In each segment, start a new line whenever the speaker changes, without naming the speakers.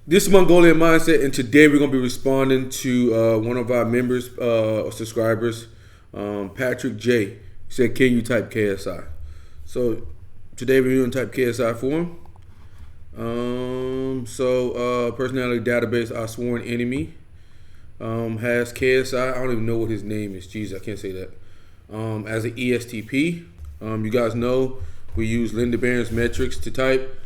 This is Mongolian Mindset, and today we're going to be responding to one of our members or subscribers, Patrick J. He said, "Can you type KSI?" So today we're going to type KSI for him. Personality database, our sworn enemy, has KSI. I don't even know what his name is. Jeez, I can't say that. As an ESTP, you guys know we use Linda Barrens metrics to type.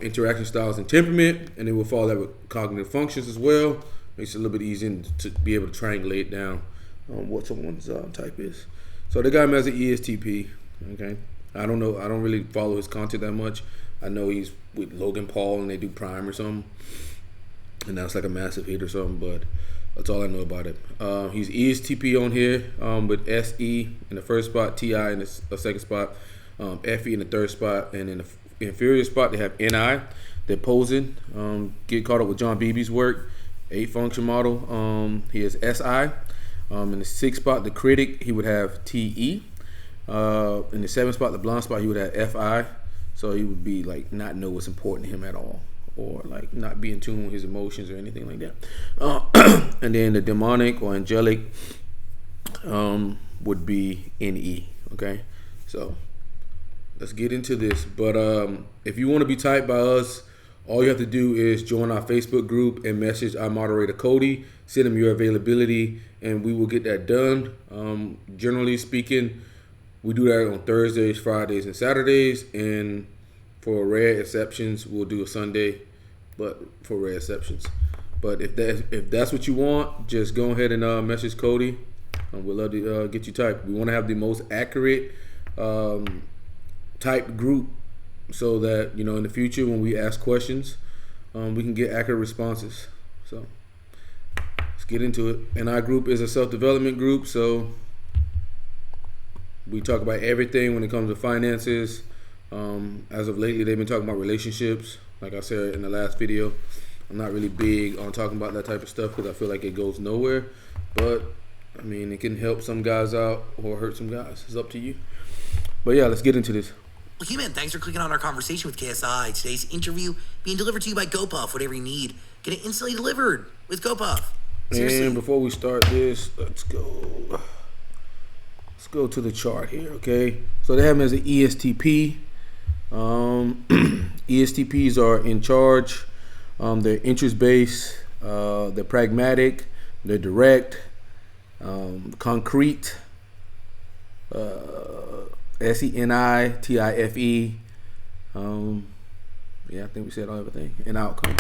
Interaction styles and temperament, and then we'll follow that with cognitive functions as well. Makes it a little bit easier to be able to triangulate down what someone's type is. So they got him as an ESTP. Okay, I don't know. I don't really follow his content that much. I know he's with Logan Paul and they do Prime or something, and that's like a massive hit or something. But that's all I know about it. He's ESTP on here with SE in the first spot, TI in the second spot, FE in the third spot, and in the inferior spot they have NI. They're posing. Get caught up with John Beebe's work. 8-function model. He has SI. In the sixth spot, the critic, he would have TE. In the seventh spot, the blind spot, he would have FI. So he would be like not know what's important to him at all, or like not be in tune with his emotions or anything like that. And then the demonic or angelic would be NE. Okay, so let's get into this. But if you want to be typed by us, all you have to do is join our Facebook group and message our moderator Cody. Send him your availability, and we will get that done. Generally speaking, we do that on Thursdays, Fridays, and Saturdays. And for rare exceptions, we'll do a Sunday. But for rare exceptions, but if that's what you want, just go ahead and message Cody. We'd love to get you typed. We want to have the most accurate type group, so that in the future when we ask questions, we can get accurate responses. So let's get into it. And our group is a self-development group, so we talk about everything when it comes to finances. As of lately, they've been talking about relationships. Like I said in the last video, I'm not really big on talking about that type of stuff because I feel like it goes nowhere. But I mean, it can help some guys out or hurt some guys. It's up to you. But yeah, let's get into this.
Well, Human, thanks for clicking on our conversation with KSI. Today's interview being delivered to you by GoPuff. Whatever you need, get it instantly delivered with GoPuff. Seriously.
And before we start this, let's go to the chart here, okay? So they have him as an ESTP. ESTPs are in charge. They're interest-based. They're pragmatic. They're direct. Concrete. SENI, TIFE. Yeah, I think we said everything. And outcome.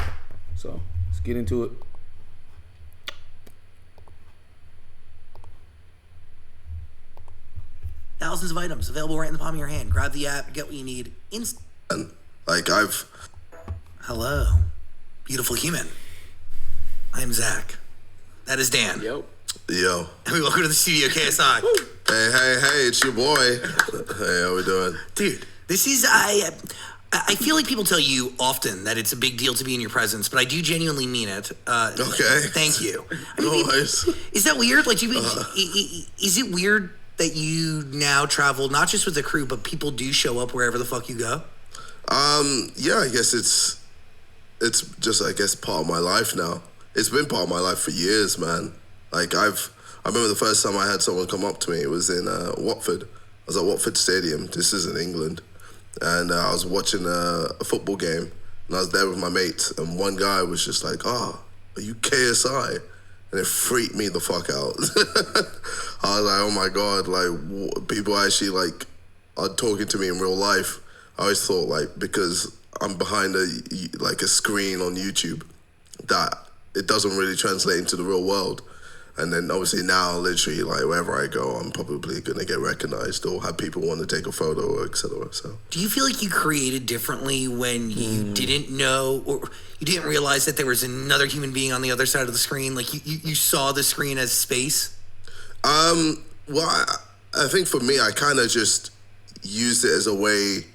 So let's get into it.
Thousands of items available right in the palm of your hand. Grab the app, get what you need. Hello, beautiful human. I am Zach. That is Dan.
Yo.
And we welcome to the studio, KSI.
Hey, it's your boy. Hey, how we doing?
Dude, this is, I feel like people tell you often that it's a big deal to be in your presence, but I do genuinely mean it.
Okay.
Thank you.
Nice.
Is that weird? Like, is it weird that you now travel, not just with the crew, but people do show up wherever the fuck you go?
Yeah, I guess it's just, I guess, part of my life now. It's been part of my life for years, man. Like, I remember the first time I had someone come up to me, it was in Watford. I was at Watford Stadium. This is in England. And I was watching a football game, and I was there with my mates, and one guy was just like, are you KSI? And it freaked me the fuck out. I was like, oh my God, like, people actually, like, are talking to me in real life. I always thought, like, because I'm behind a screen on YouTube, that it doesn't really translate into the real world. And then obviously now, literally, like, wherever I go, I'm probably going to get recognized or have people want to take a photo, or etc. So,
do you feel like you created differently when you didn't know, or you didn't realize that there was another human being on the other side of the screen? Like, you saw the screen as space?
Well, I think for me, I kind of just used it as a way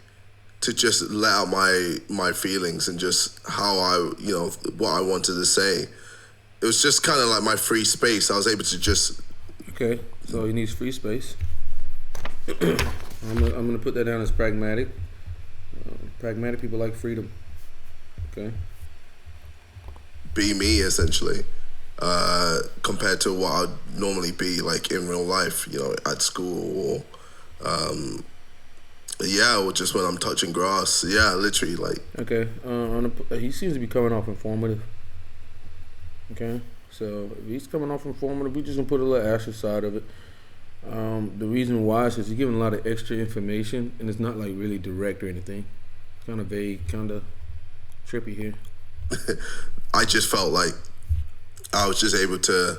to just let out my feelings and just how what I wanted to say. It was just kind of like my free space. I was able to just...
Okay, so he needs free space. I'm gonna put that down as pragmatic. Pragmatic people like freedom. Okay.
be me essentially, compared to what I'd normally be like in real life, you know, at school or just when I'm touching grass. Yeah, literally like.
Okay, he seems to be coming off informative. Okay, so if he's coming off informative, we just gonna put a little asterisk side of it. The reason why is because he's giving a lot of extra information, and it's not like really direct or anything. It's kind of vague, kind of trippy here.
I just felt like I was just able to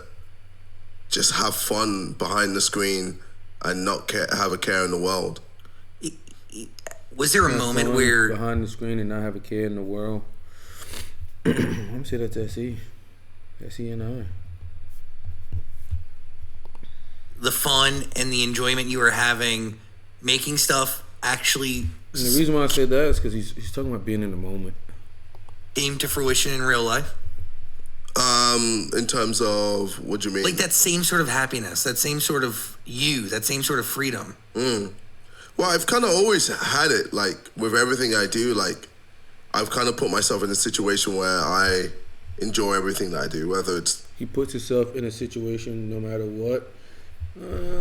just have fun behind the screen and not have a care in the world.
Was there a moment where
behind the screen and not have a care in the world? Let me say that's SE. SENI.
the fun and the enjoyment you were having making stuff actually...
And the reason why I say that is because he's talking about being in the moment.
Came to fruition in real life?
In terms of, what do you mean?
Like that same sort of happiness, that same sort of that same sort of freedom.
Well, I've kind of always had it, like, with everything I do, like, I've kind of put myself in a situation where I enjoy everything that I do, whether it's...
He puts himself in a situation no matter what.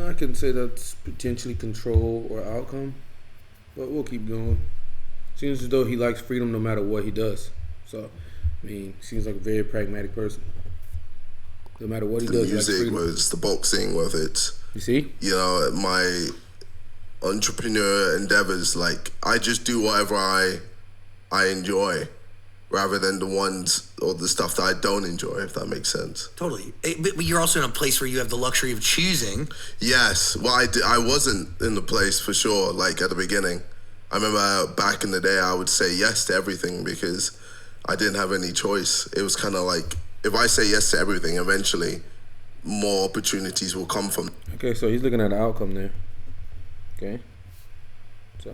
I can say that's potentially control or outcome, but we'll keep going. Seems as though he likes freedom no matter what he does. So, I mean, seems like a very pragmatic person. No matter what he does,
the music, whether it's the boxing, whether it's...
You see?
You know, my entrepreneur endeavors, like, I just do whatever I enjoy, rather than the ones or the stuff that I don't enjoy, if that makes sense.
Totally. But you're also in a place where you have the luxury of choosing.
Yes. Well, I wasn't in the place for sure, like, at the beginning. I remember back in the day, I would say yes to everything because I didn't have any choice. It was kind of like, if I say yes to everything, eventually more opportunities will come from.
Okay, so he's looking at the outcome there. Okay. So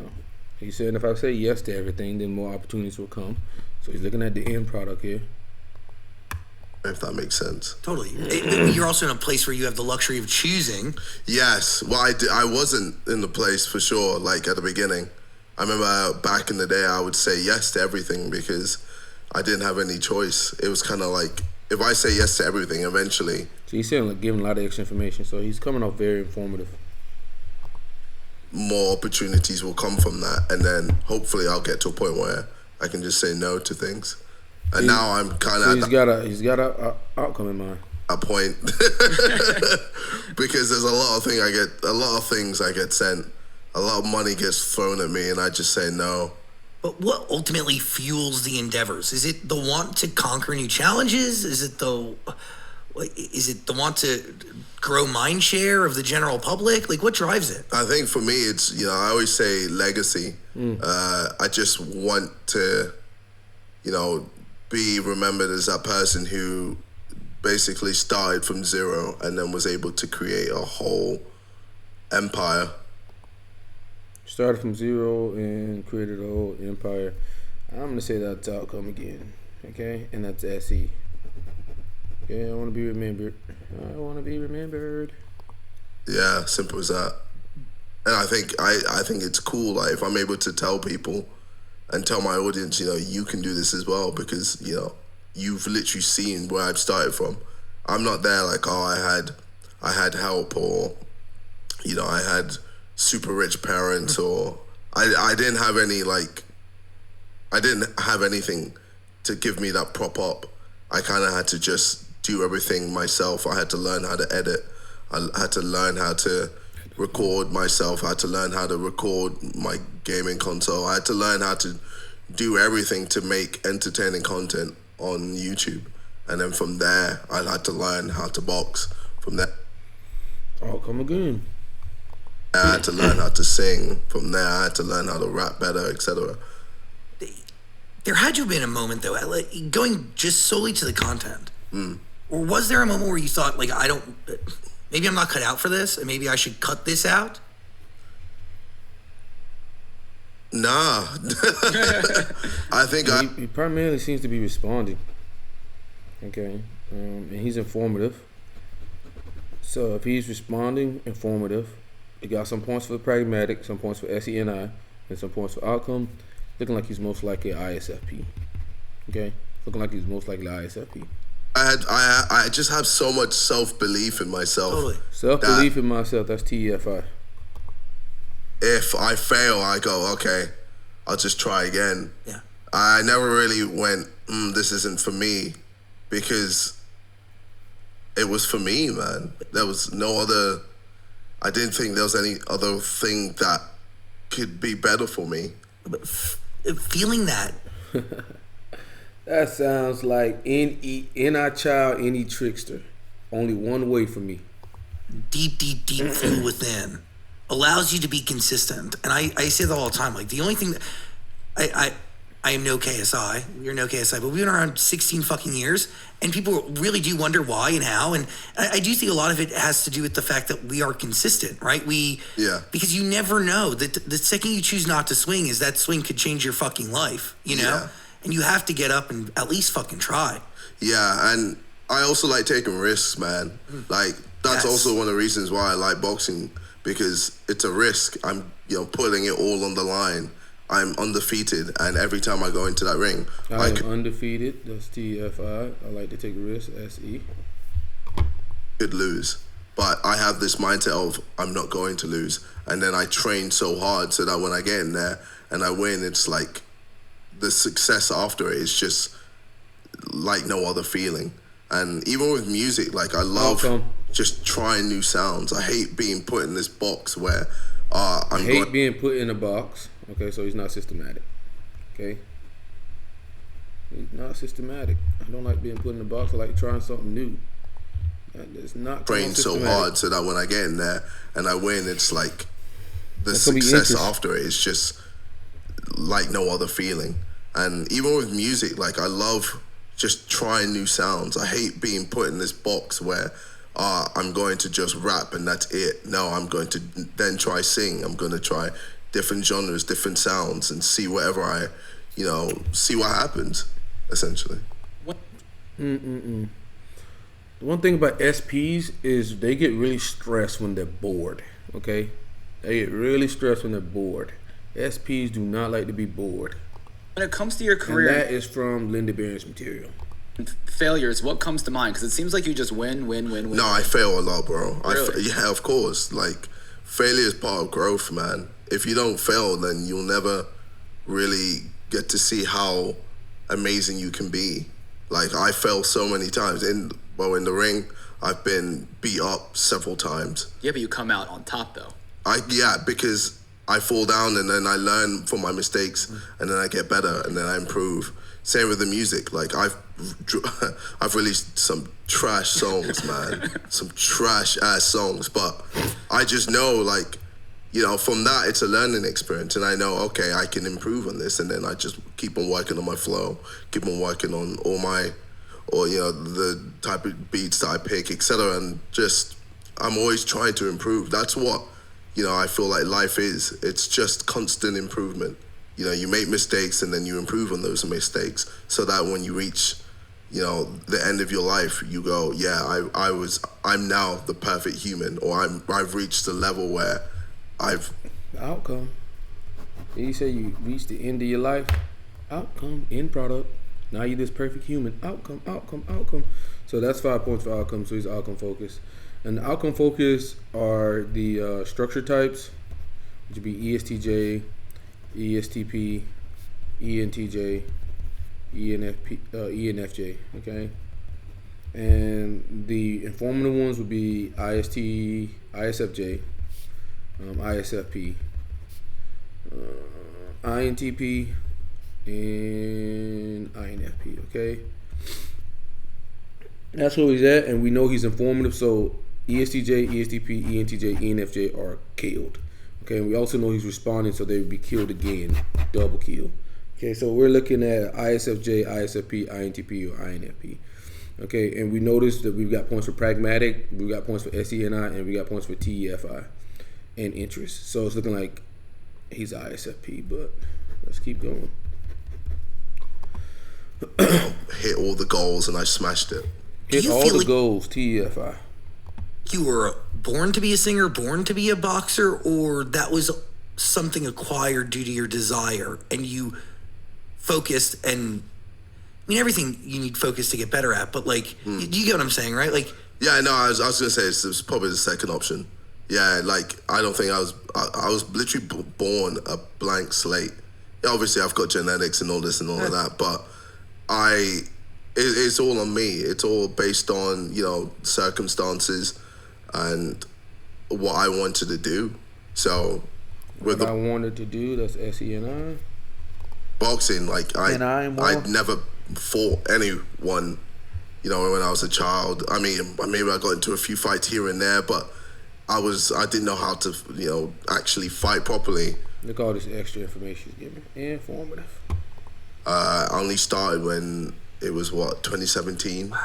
he's saying if I say yes to everything, then more opportunities will come. So he's looking at the end product here.
If that makes sense.
Totally. You're also in a place where you have the luxury of choosing.
Yes. Well, I wasn't in the place for sure, like, at the beginning. I remember back in the day, I would say yes to everything because I didn't have any choice. It was kind of like, if I say yes to everything, eventually.
So he's saying, like, giving a lot of extra information. So he's coming off very informative.
More opportunities will come from that, and then hopefully I'll get to a point where I can just say no to things. And now I'm kind of.
So he's got a outcome in mind.
A point, because there's a lot of things I get sent. A lot of money gets thrown at me, and I just say no.
But what ultimately fuels the endeavors? Is it the want to conquer new challenges? Is it the want to grow mind share of the general public? Like, what drives it?
I think for me, it's, you know, I always say legacy. I just want to, you know, be remembered as that person who basically started from zero and then was able to create a whole empire.
Started from zero and created a whole empire. I'm going to say that's outcome again. Okay? And that's SE. Okay, I want to be remembered. I want to be remembered.
Yeah, simple as that. And I think it's cool, like, if I'm able to tell people and tell my audience, you know, you can do this as well, because, you know, you've literally seen where I've started from. I'm not there like, oh, I had help, or, you know, I had super rich parents, or I didn't have any, like, I didn't have anything to give me that prop up. I kind of had to just do everything myself. I had to learn how to edit. I had to learn how to record myself. I had to learn how to record my gaming console. I had to learn how to do everything to make entertaining content on YouTube. And then from there, I had to learn how to box. From there,
come again.
I had to learn how to sing. From there, I had to learn how to rap better, etc.
There had to have been a moment, though, like, going just solely to the content. Or was there a moment where you thought, like, maybe I'm not cut out for this, and maybe I should cut this out?
Nah. I think
he primarily seems to be responding. Okay. And he's informative. So if he's responding, informative, he got some points for pragmatic, some points for SENI, and some points for outcome. Looking like he's most likely an ISFP. Okay. Looking like he's most likely ISFP.
I just have so much self-belief in myself.
Totally.
Self-belief in myself, that's TFI.
If I fail, I go, okay, I'll just try again.
Yeah.
I never really went, this isn't for me, because it was for me, man. There was no other, I didn't think there was any other thing that could be better for me.
But feeling that.
That sounds like inner child, any trickster. Only one way for me.
Deep from within allows you to be consistent. And I say that all the time. Like, the only thing that I am no KSI. You're no KSI, but we've been around 16 fucking years, and people really do wonder why and how. And I do think a lot of it has to do with the fact that we are consistent, right? Because you never know that the second you choose not to swing is that swing could change your fucking life, you know? Yeah. And you have to get up and at least fucking try.
Yeah, and I also like taking risks, man. Like, that's also one of the reasons why I like boxing, because it's a risk. I'm, putting it all on the line. I'm undefeated, and every time I go into that ring,
I am undefeated. That's TFI. I like to take risks. SE.
Could lose, but I have this mindset of I'm not going to lose, and then I train so hard so that when I get in there and I win, it's like the success after it is just like no other feeling. And even with music, like, I love just trying new sounds. I hate being put in this box where
being put in a box. Okay, so he's not systematic. Okay, he's not systematic. I don't like being put in a box. I like trying something new. It's not
train so hard so that when I get in there and I win, it's like the success after it is just like no other feeling. And even with music, like, I love just trying new sounds. I hate being put in this box where I'm going to just rap and that's it. No, I'm going to then try sing. I'm going to try different genres, different sounds, and see whatever see what happens, essentially.
The one thing about SPs is they get really stressed when they're bored, okay? They get really stressed when they're bored. SPs do not like to be bored.
When it comes to your career...
And that is from Linda Barrens material.
Failures, what comes to mind? Because it seems like you just win.
No, I fail a lot, bro.
Really?
Yeah, of course. Like, failure is part of growth, man. If you don't fail, then you'll never really get to see how amazing you can be. Like, I fell so many times. In the ring, I've been beat up several times.
Yeah, but you come out on top, though.
Because I fall down and then I learn from my mistakes and then I get better and then I improve. Same with the music. Like, I've released some trash songs, man. Some trash ass songs. But I just know, like, from that, it's a learning experience. And I know, okay, I can improve on this. And then I just keep on working on my flow, keep on working on the type of beats that I pick, etc. And just, I'm always trying to improve. That's what, I feel like life is. It's just constant improvement. You make mistakes and then you improve on those mistakes so that when you reach, the end of your life, you go, yeah, I'm now the perfect human, or I've reached the level where
outcome. You say you reached the end of your life. Outcome, end product. Now you're this perfect human. Outcome. So that's 5 points for outcome. So he's outcome focused. And the outcome focus are the structure types, which would be ESTJ, ESTP, ENTJ, ENFP, ENFJ. Okay. And the informative ones would be ISFJ, ISFP, INTP, and INFP. Okay, that's where he's at, and we know he's informative. So ESTJ, ESTP, ENTJ, ENFJ are killed. Okay, and we also know he's responding, so they would be killed again, double kill. Okay, so we're looking at ISFJ, ISFP, INTP, or INFP. Okay, and we notice that we've got points for pragmatic, we've got points for SENI, and we got points for TEFI and interest. So it's looking like he's ISFP, but let's keep going.
Hit all the goals and I smashed it.
Hit all the goals, TEFI.
You were born to be a singer, born to be a boxer, or that was something acquired due to your desire and you focused and mean, everything you need focus to get better at, but like, you get what I'm saying, right? Like,
Yeah, no, I was gonna say it's probably the second option. Yeah, like I don't think I was literally born a blank slate. Yeah, obviously I've got genetics and all this and all of that, but it's all on me. It's all based on, circumstances and what I wanted to do. So
what I wanted to do, that's SENI.
Boxing, like I'd never fought anyone, when I was a child. I mean, maybe I got into a few fights here and there, but I didn't know how to, actually fight properly.
Look at all this extra information you're giving. Informative.
I only started when it was 2017.
Wow.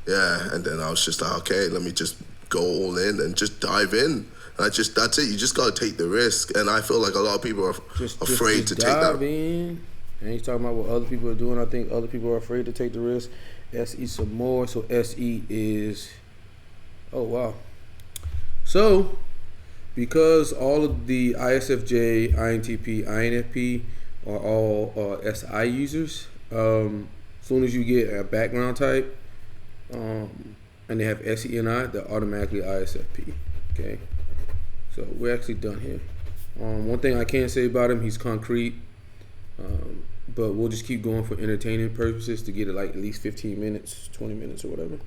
Yeah, and then I was just like, okay, let me just go all in and just dive in. And that's it. You just gotta take the risk. And I feel like a lot of people are afraid to take that.
Dive in. And he's talking about what other people are doing. I think other people are afraid to take the risk. SE some more. So SE is, oh wow. So because all of the ISFJ, INTP, INFP are all SI users, as soon as you get a background type, and they have SENI, they're automatically ISFP. Okay, so we're actually done here. One thing I can say about him, he's concrete, but we'll just keep going for entertaining purposes to get it like at least 15 minutes, 20 minutes or whatever.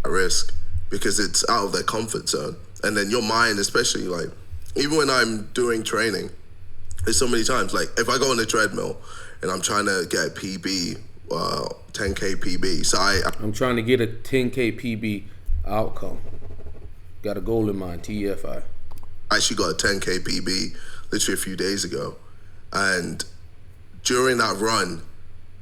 A risk, because it's out of their comfort zone. And then your mind, especially, like, even when I'm doing training, there's so many times, like, if I go on the treadmill and I'm trying to get a PB, 10K PB, so
I'm trying to get a 10K PB outcome. Got a goal in mind, TFI.
I actually got a 10K PB literally a few days ago. And during that run,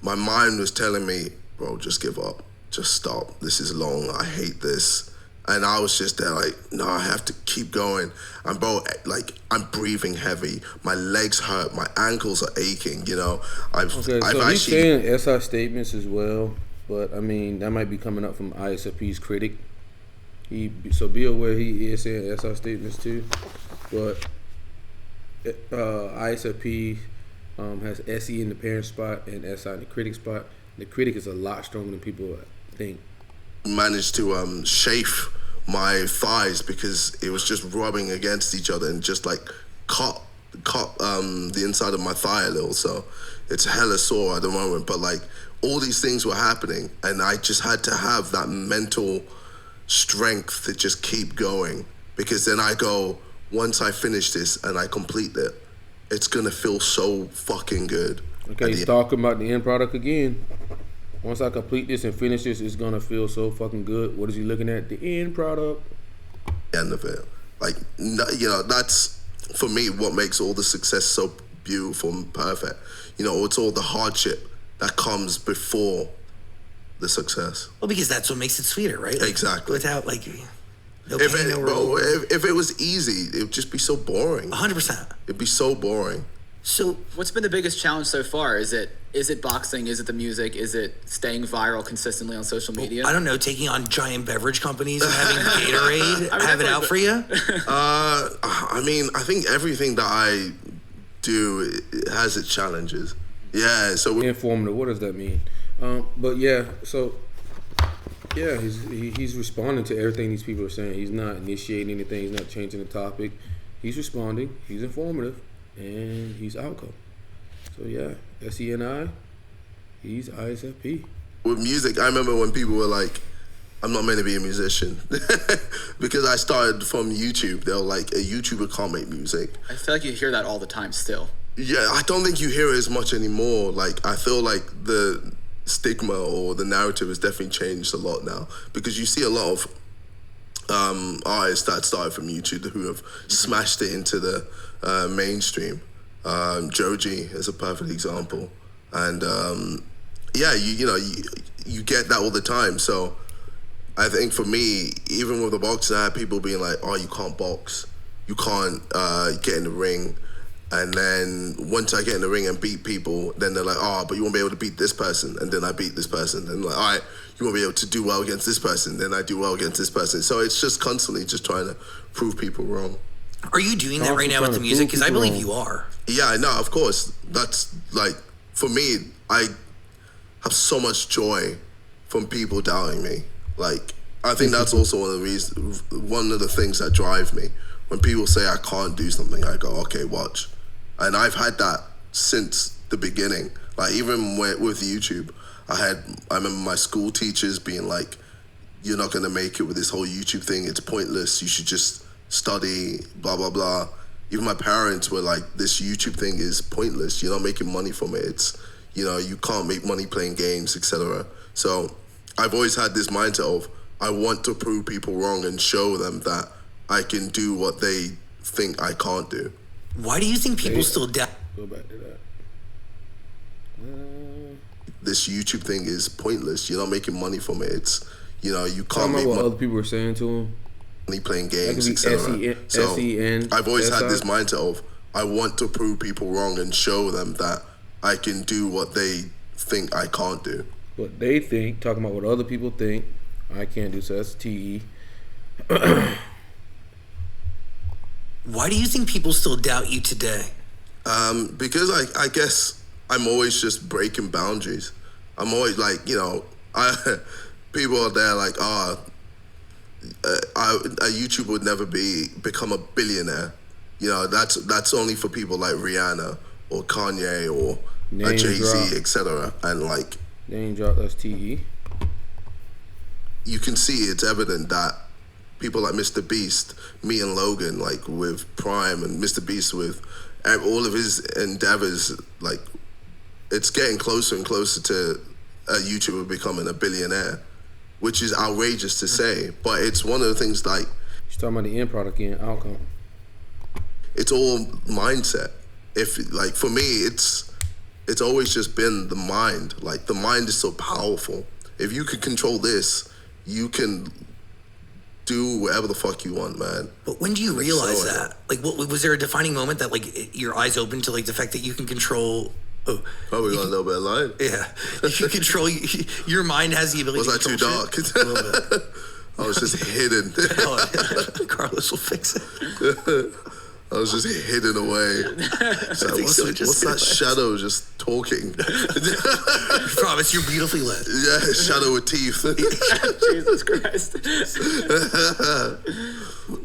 my mind was telling me, bro, just give up. Just stop. This is long. I hate this. And I was just there like, no, I have to keep going. And bro, like, I'm breathing heavy. My legs hurt. My ankles are aching,
He's saying SI statements as well. But, I mean, that might be coming up from ISFP's critic. So be aware he is saying SI statements too. But ISFP has SE in the parent spot and SI in the critic spot. The critic is a lot stronger than people think.
Managed to chafe my thighs because it was just rubbing against each other and just like cut the inside of my thigh a little. So it's hella sore at the moment. But like all these things were happening, and I just had to have that mental strength to just keep going, because then I go, once I finish this and I complete it, it's gonna feel so fucking good.
Okay, he's talking about the end product again. Once I complete this and finish this, it's gonna feel so fucking good. What is he looking at? The end product.
End of it. Like, that's, for me, what makes all the success so beautiful and perfect. It's all the hardship that comes before the success.
Well, because that's what makes it sweeter, right? Like,
exactly.
Without, like, no pain, no reward.
If it was easy, it would just be so boring.
100%.
It'd be so boring.
So
what's been the biggest challenge so far? Is it boxing? Is it the music? Is it staying viral consistently on social media?
I don't know, taking on giant beverage companies and having Gatorade have it out for you?
I mean, I think everything that I do has its challenges. Yeah, so
informative. What does that mean? But yeah, so yeah, he's responding to everything these people are saying. He's not initiating anything. He's not changing the topic. He's responding. He's informative. And he's outcome. So yeah, SENI, he's ISFP.
With music, I remember when people were like, I'm not meant to be a musician. Because I started from YouTube. They're like, a YouTuber can't make music.
I feel like you hear that all the time still.
Yeah, I don't think you hear it as much anymore. Like, I feel like the stigma or the narrative has definitely changed a lot now. Because you see a lot of artists that started from YouTube who have smashed it into the mainstream. Joji is a perfect example, and you get that all the time. So I think for me, even with the boxing, I had people being like, "Oh, you can't box, you can't get in the ring." And then once I get in the ring and beat people, then they're like, "Oh, but you won't be able to beat this person." And then I beat this person. And like, "All right, you won't be able to do well against this person." Then I do well against this person. So it's just constantly just trying to prove people wrong.
Are you doing that right now with the music? Because I believe you are.
Yeah, no, of course. That's like, for me, I have so much joy from people doubting me. Like, I think that's also one of the things that drive me. When people say I can't do something, I go, okay, watch. And I've had that since the beginning. Like, even with YouTube, I remember my school teachers being like, you're not gonna make it with this whole YouTube thing, it's pointless, you should just study, blah, blah, blah. Even my parents were like, this YouTube thing is pointless, you're not making money from it, it's, you can't make money playing games, etc. So I've always had this mindset of, I want to prove people wrong and show them that I can do what they think I can't do.
Why do you think people still doubt?
Go back to that.
This YouTube thing is pointless, you're not making money from it, it's, you can't
Talking
make
about what
money
other people were saying to him.
Playing games,
That could be
etc. So
SEN,
I've always had this mindset of, I want to prove people wrong and show them that I can do what they think I can't do.
What they think, talking about what other people think, I can't do, so that's TE.
Why do you think people still doubt you today?
Because I guess I'm always just breaking boundaries. I'm always like, people are there like, a YouTuber would never become a billionaire. That's only for people like Rihanna or Kanye or Jay-Z, etc. And like,
name drop, that's TE.
You can see it's evident that people like Mr. Beast, me and Logan, like with Prime, and Mr. Beast with all of his endeavors, like it's getting closer and closer to a YouTuber becoming a billionaire, which is outrageous to say, but it's one of the things like...
You're talking about the end product and outcome.
It's all mindset. For me, it's always just been the mind. Like, the mind is so powerful. If you can control this, you can do whatever the fuck you want, man.
But when do you realize that? Like, what was there a defining moment that, like, your eyes opened to, like, the fact that you can control...
Probably got a little bit of line.
Yeah. You can control... Your mind has the ability
to control... Was that too dark?
A little bit.
I was just hidden.
Carlos will fix it.
I was just hidden away. So what's that shadow just talking?
I promise you're beautifully lit.
Yeah, shadow with teeth.
Jesus Christ.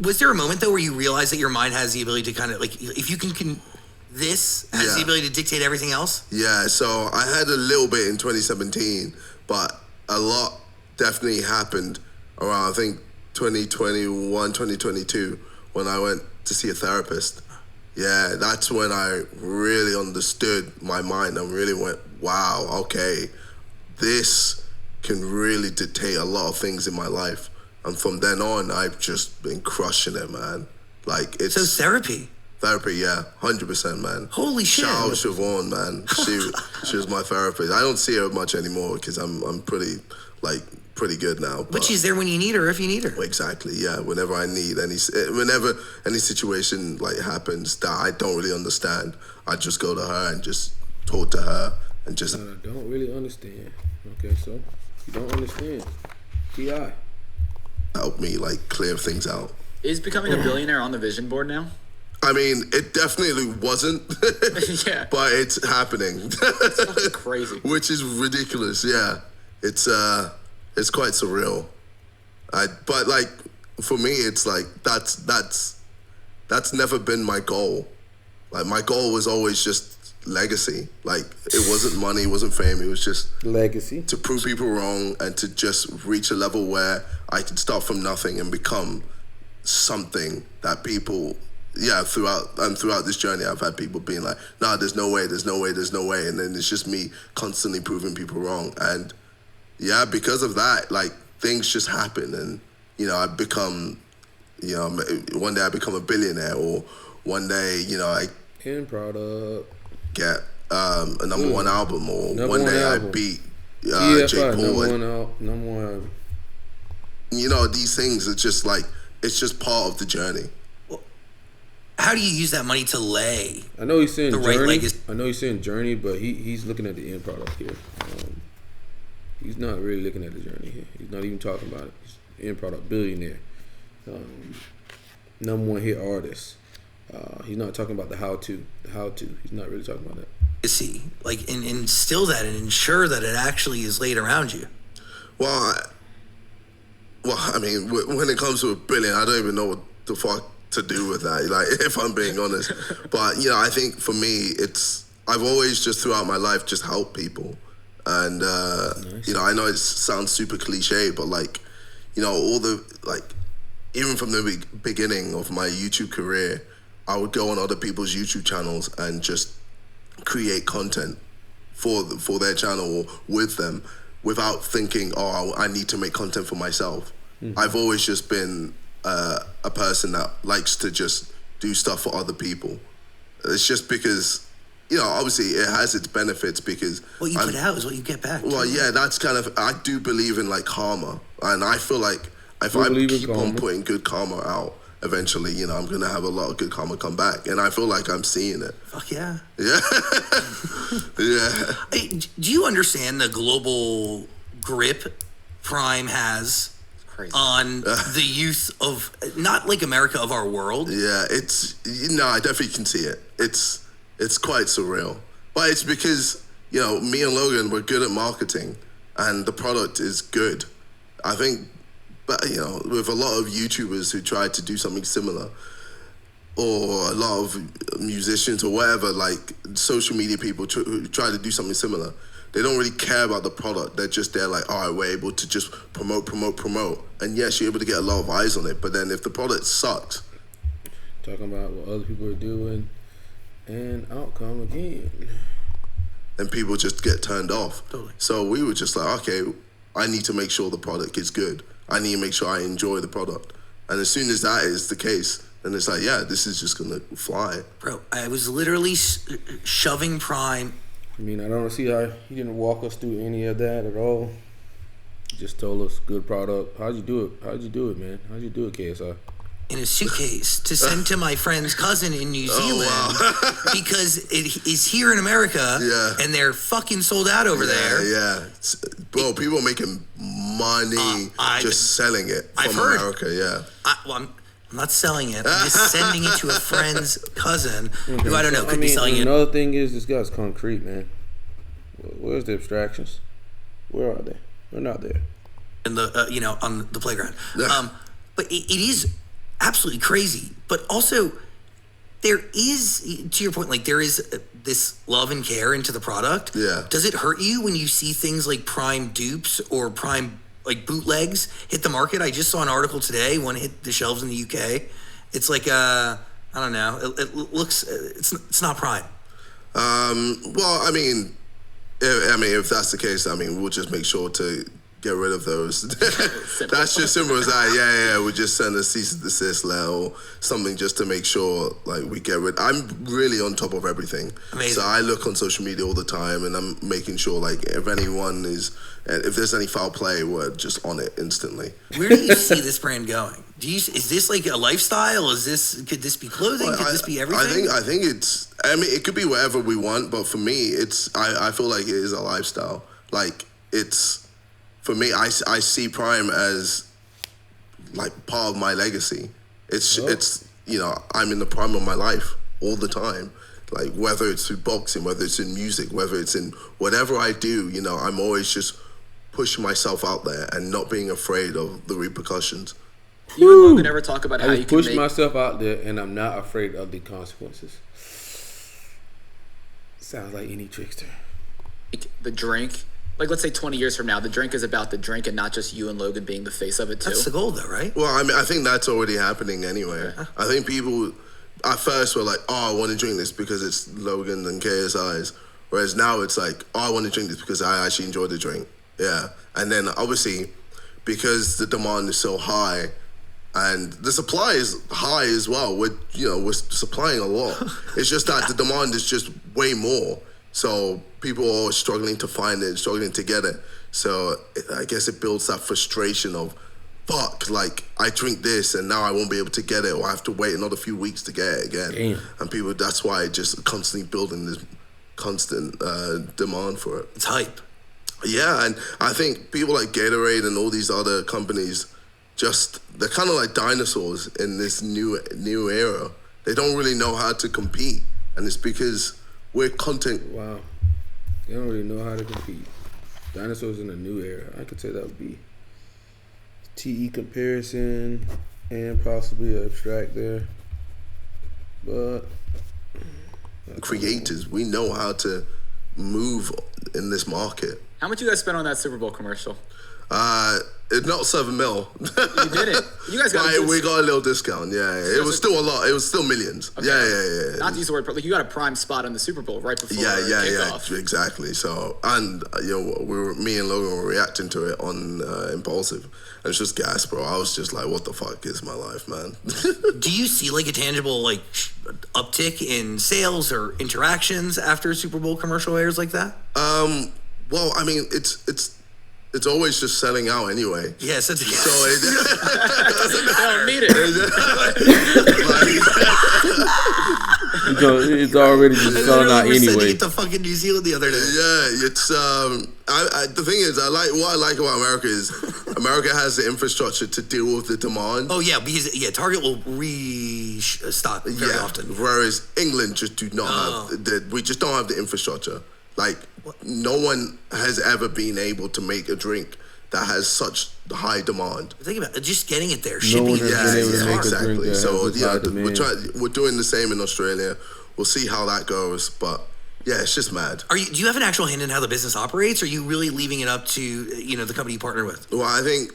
Was there a moment, though, where you realized that your mind has the ability to kind of, like, if you can this has the ability to dictate everything else?
Yeah, so I had a little bit in 2017, but a lot definitely happened around, I think, 2021, 2022, when I went to see a therapist. Yeah, that's when I really understood my mind and really went, wow, okay, this can really dictate a lot of things in my life. And from then on, I've just been crushing it, man. Like, it's...
So therapy?
Therapy, yeah, 100%, man.
Holy shit.
Shout out Siobhan, man. She was my therapist. I don't see her much anymore because I'm pretty good now.
But she's there when you need her, if you need her.
Exactly, yeah. Whenever I need any situation like happens that I don't really understand, I just go to her and just talk to her and just...
I don't really understand. Okay, so you don't understand. TI.
Help me, like, clear things out.
Is becoming a billionaire on the vision board now?
I mean, it definitely wasn't,
yeah,
but it's happening.
It's fucking crazy.
Which is ridiculous, yeah. It's quite surreal. But like, for me, it's like, that's never been my goal. Like, my goal was always just legacy. Like, it wasn't money, it wasn't fame, it was just
legacy. To
prove people wrong and to just reach a level where I could start from nothing and become something that people... Yeah, throughout this journey, I've had people being like, nah, there's no way. And then it's just me constantly proving people wrong. And yeah, because of that, like, things just happen. And, I become, one day I become a billionaire, or one day, I
end product,
get a number one album, or one day I beat Jake Paul.
Number one album.
These things are just like, it's just part of the journey.
How do you use that money to lay?
I know he's saying
the
journey.
Right leg is...
I know he's saying journey, but he's looking at the end product here. He's not really looking at the journey here. He's not even talking about it. He's end product billionaire, number one hit artist. He's not talking about the how to. He's not really talking about that.
See, like, and instill that and ensure that it actually is laid around you?
Well, I mean, when it comes to $1 billion, I don't even know what the fuck to do with that. Like, if I'm being honest, but I think for me, I've always just throughout my life just helped people, and nice. I know it sounds super cliche, but like, all the like, even from the beginning of my YouTube career, I would go on other people's YouTube channels and just create content for their channel or with them without thinking, oh, I need to make content for myself. Mm-hmm. I've always just been a person that likes to just do stuff for other people. It's just because, obviously it has its benefits because
what you put out is what you get back.
Well, yeah, that's kind of, I do believe in like karma, and I feel like if I keep on putting good karma out, eventually, I'm going to have a lot of good karma come back. And I feel like I'm seeing it.
Fuck yeah.
Yeah. Yeah.
Hey, do you understand the global grip Prime has on the youth of, not like America, of our world?
Yeah, I definitely can see it. It's quite surreal. But it's because, me and Logan, we're good at marketing and the product is good. I think, but with a lot of YouTubers who try to do something similar, or a lot of musicians or whatever, like social media people who try to do something similar, they don't really care about the product. They're just there like, all right, we're able to just promote. And yes, you're able to get a lot of eyes on it, but then if the product sucks.
Talking about what other people are doing and outcome again.
And people just get turned off.
Totally.
So we were just like, okay, I need to make sure the product is good. I need to make sure I enjoy the product. And as soon as that is the case, then it's like, yeah, this is just going to fly.
Bro, I was literally shoving Prime.
I mean, I don't see how he didn't walk us through any of that at all. He just told us good product. How'd you do it, man? How'd you do it, KSI?
In a suitcase to send to my friend's cousin in New Zealand because it is here in America and they're fucking sold out over there.
Yeah. Bro, people are making money just selling it from America,
yeah.
I'm not selling it. I'm just sending it to a friend's cousin who I don't know could be selling it.
Another thing is this guy's concrete, man. Where's the abstractions? Where are they? They're not there.
In the on the playground. But it is absolutely crazy. But also, there is, to your point, like there is this love and care into the product.
Yeah.
Does it hurt you when you see things like Prime dupes or Prime like bootlegs hit the market? I just saw an article today. One hit the shelves in the UK. It's like I don't know. It looks it's not Prime.
Well, I mean, if that's the case, we'll just make sure to get rid of those. That's just simple as that. Yeah. We'll just send a cease and desist letter or something just to make sure like we get rid. I'm really on top of everything.
Amazing.
So I look on social media all the time and I'm making sure like if there's any foul play, we're just on it instantly.
Where do you see this brand going? Is this like a lifestyle? Could this be clothing? Could this be everything?
I think it's, it could be whatever we want, but for me, I feel like it is a lifestyle. Like for me, I see Prime as like part of my legacy. It's I'm in the prime of my life all the time. Like whether it's through boxing, whether it's in music, whether it's in whatever I do, I'm always just pushing myself out there and not being afraid of the repercussions.
You and Logan ever talk about how you can
push myself out there and I'm not afraid of the consequences. Sounds like any trickster.
The drink. Like, let's say 20 years from now, the drink is about the drink and not just you and Logan being the face of it, too.
That's the goal, though, right?
Well, I think that's already happening anyway. Yeah. I think people at first were like, oh, I want to drink this because it's Logan and KSI's. Whereas now it's like, oh, I want to drink this because I actually enjoy the drink. Yeah. And then obviously, because the demand is so high and the supply is high as well, we're supplying a lot. It's just that the demand is just way more. So people are struggling to find it, struggling to get it. So I guess it builds that frustration of, fuck, like I drink this and now I won't be able to get it, or I have to wait another few weeks to get it again.
Damn.
And people, that's why just constantly building this constant demand for it.
It's hype.
Yeah, and I think people like Gatorade and all these other companies, they're kind of like dinosaurs in this new era. They don't really know how to compete. And it's because we're content.
Wow. They don't really know how to compete. Dinosaurs in a new era. I could say that would be TE comparison and possibly abstract there. But
Creators, we know how to move in this market.
How much you guys spent on that Super Bowl commercial?
It's not $7 million.
You did it. You guys got
we got a little discount. Yeah. It was still a lot. It was still millions.
Okay.
Yeah.
Not to use the word, but like you got a prime spot on the Super Bowl right before kickoff.
Exactly. So, and me and Logan were reacting to it on Impulsive, and it's just gas, bro. I was just like, what the fuck is my life, man?
Do you see like a tangible like uptick in sales or interactions after a Super Bowl commercial airs like that?
Well, I mean, it's always just selling out anyway.
Yes, that's
So it
I don't need it.
it's already just selling out
Said to
anyway.
get to fucking New Zealand the other day.
Yeah, it's the thing is, what I like about America is America has the infrastructure to deal with the demand.
Oh yeah, because Target will restock very often.
Whereas England just do not have we just don't have the infrastructure. Like no one has ever been able to make a drink that has such high demand.
Think about it, just getting it there, shipping it.
Exactly. So we're doing the same in Australia. We'll see how that goes, but yeah, it's just mad.
Do you have an actual hand in how the business operates, or are you really leaving it up to the company you partner with?
Well, I think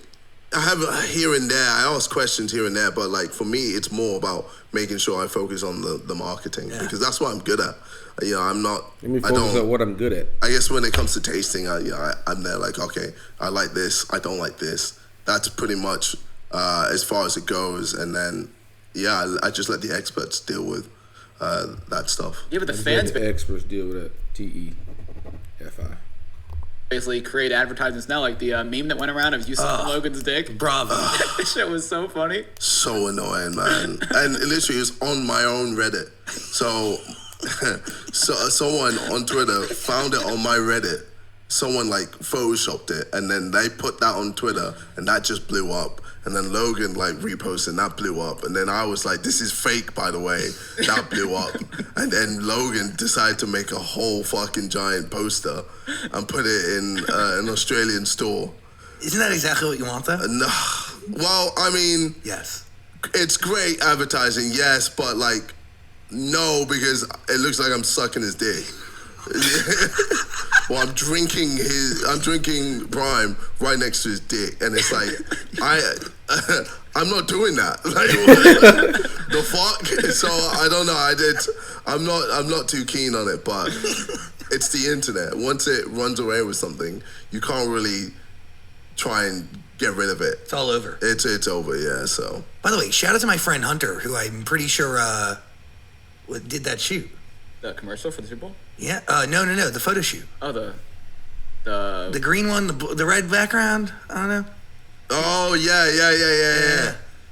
I have here and there. I ask questions here and there, but like for me, it's more about making sure I focus on the marketing because that's what I'm good at. I'm not.
Let me focus on what I'm good at.
I guess when it comes to tasting, I'm there like, okay, I like this, I don't like this. That's pretty much as far as it goes. And then, I just let the experts deal with that stuff.
Yeah, but the fans
experts deal with that. TEFI.
Basically create advertisements now, like the meme that went around of you sucking Logan's dick.
Bravo.
That shit was so funny.
So annoying, man. And it literally was on my own Reddit. So someone on Twitter found it on my Reddit. Someone like photoshopped it, and then they put that on Twitter, and that just blew up. And then Logan like reposted, and that blew up. And then I was like, "This is fake, by the way." That blew up. And then Logan decided to make a whole fucking giant poster and put it in an Australian store.
Isn't that exactly what you want, though?
No. Well, I mean,
Yes.
it's great advertising, yes, but like, no, because it looks like I'm sucking his dick. Well, I'm drinking Prime right next to his dick, and it's like I'm not doing that. Like, the fuck? So I don't know. I'm not too keen on it, but it's the internet. Once it runs away with something, you can't really try and get rid of it.
It's all over.
It's over. Yeah. So.
By the way, shout out to my friend Hunter, who I'm pretty sure did that shoot.
The commercial for the Super Bowl?
Yeah. No. The photo shoot.
Oh,
the green one, the red background. I don't know.
Oh yeah.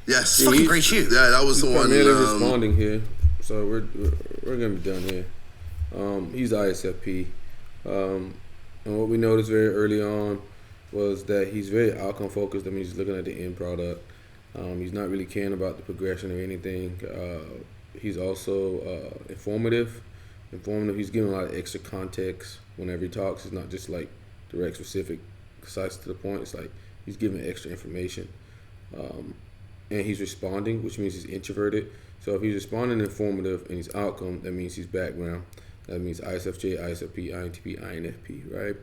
Yes.
It's fucking great shoot.
Yeah, that was the one.
Primarily responding here, so we're gonna be done here. He's ISFP, and what we noticed very early on was that he's very outcome focused. That means he's looking at the end product. He's not really caring about the progression or anything. He's also informative. He's giving a lot of extra context whenever he talks. It's not just like direct, specific, concise to the point. It's like he's giving extra information. And he's responding, which means he's introverted. So if he's responding informative and he's outcome, that means he's background. That means ISFJ, ISFP, INTP, INFP, right?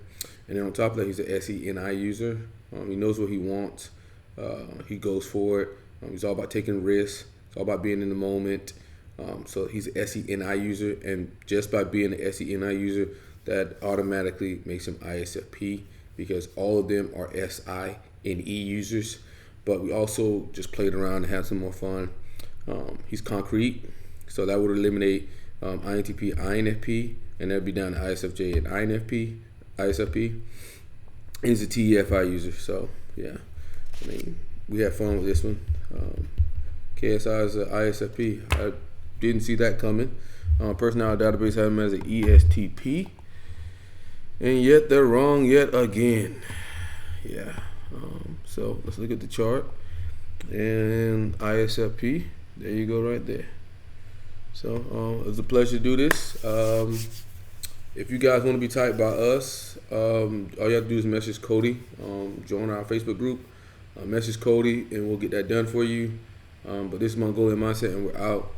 And then on top of that, he's an SENI user. He knows what he wants. He goes for it. He's all about taking risks. It's all about being in the moment. So he's an SENI user, and just by being an SENI user, that automatically makes him ISFP because all of them are SINE users. But we also just played around and had some more fun. He's concrete, so that would eliminate INTP, INFP, and that'd be down to ISFJ and ISFP. And he's a TEFI user, so yeah. I mean, we had fun with this one. KSI is an ISFP. I didn't see that coming. Personality database had him as an ESTP. And yet they're wrong yet again. Yeah. So let's look at the chart. And ISFP. There you go right there. So it was a pleasure to do this. If you guys want to be typed by us, all you have to do is message Cody. Join our Facebook group. Message Cody, and we'll get that done for you. But this is Mongolian Mindset, and we're out.